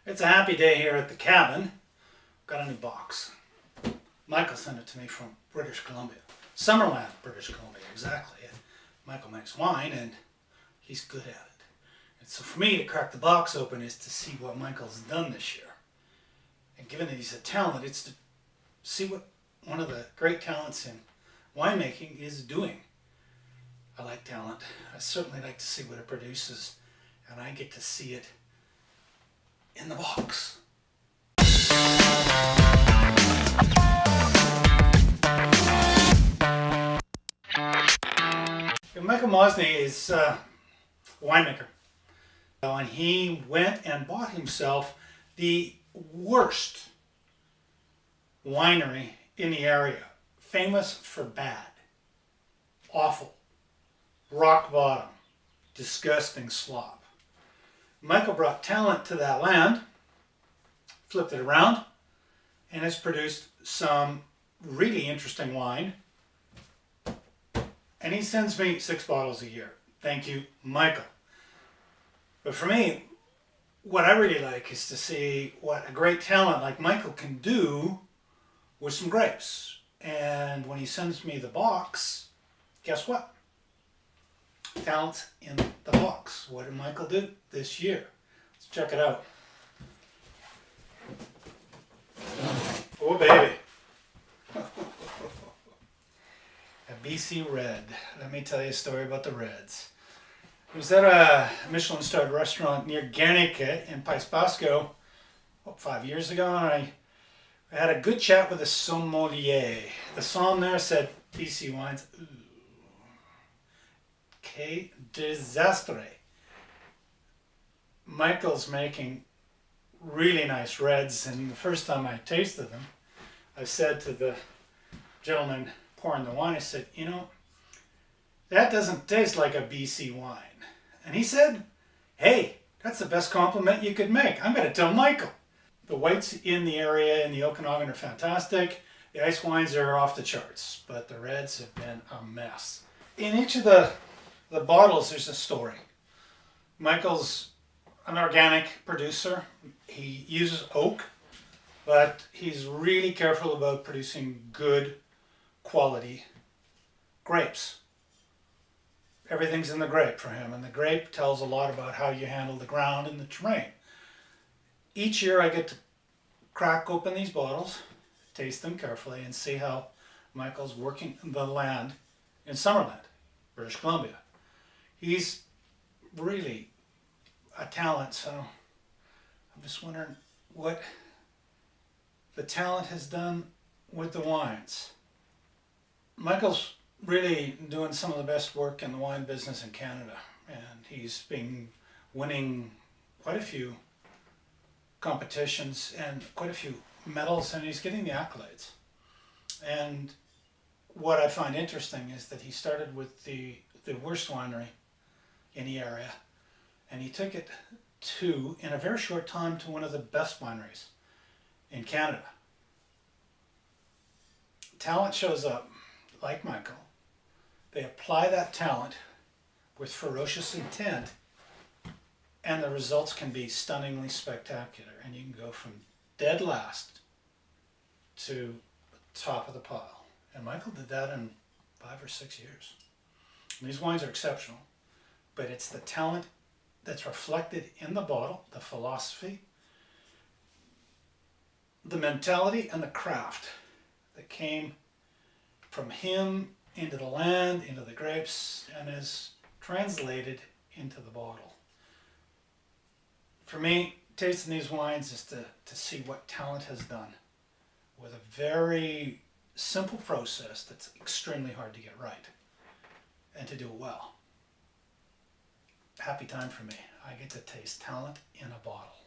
It's a happy day here at the cabin. Got a new box. Michael sent it to me from British Columbia. Summerland, British Columbia, exactly. Michael makes wine and he's good at it. And so for me to crack the box open is to see what Michael's done this year. And given that he's a talent, it's to see what one of the great talents in winemaking is doing. I like talent. I certainly like to see what it produces, and I get to see it in the box. Michael Mosny is a winemaker, and he went and bought himself the worst winery in the area, famous for bad, awful, rock bottom, disgusting slop. Michael brought talent to that land, flipped it around, and has produced some really interesting wine. And he sends me 6 bottles a year. Thank you, Michael. But for me, what I really like is to see what a great talent like Michael can do with some grapes. And when he sends me the box, guess what? Talent's in the box. What did Michael do this year? Let's check it out. Oh, baby. A BC Red. Let me tell you a story about the Reds. I was at a Michelin-starred restaurant near Guernica in País Basco 5 years ago, and I had a good chat with a sommelier. The som there said, BC wines, ooh, que desastre. Michael's making really nice reds, and the first time I tasted them, I said to the gentleman pouring the wine, I said, you know, that doesn't taste like a BC wine. And he said, hey, that's the best compliment you could make. I'm going to tell Michael. The whites in the area in the Okanagan are fantastic. The ice wines are off the charts, but the reds have been a mess. In each of the bottles, there's a story. Michael's an organic producer. He uses oak, but he's really careful about producing good quality grapes. Everything's in the grape for him, and the grape tells a lot about how you handle the ground and the terrain. Each year I get to crack open these bottles, taste them carefully, and see how Michael's working the land in Summerland, British Columbia. He's really a talent, so I'm just wondering what the talent has done with the wines. Michael's really doing some of the best work in the wine business in Canada, and he's been winning quite a few competitions and quite a few medals, and he's getting the accolades. And what I find interesting is that he started with the worst winery in the area, and he took it to, in a very short time, to one of the best wineries in Canada. Talent shows up, like Michael. They apply that talent with ferocious intent, and the results can be stunningly spectacular. And you can go from dead last to the top of the pile. And Michael did that in 5 or 6 years. And these wines are exceptional, but it's the talent that's reflected in the bottle, the philosophy, the mentality, and the craft that came from him into the land, into the grapes, and is translated into the bottle. For me, tasting these wines is to see what talent has done with a very simple process that's extremely hard to get right and to do it well. Happy time for me. I get to taste talent in a bottle.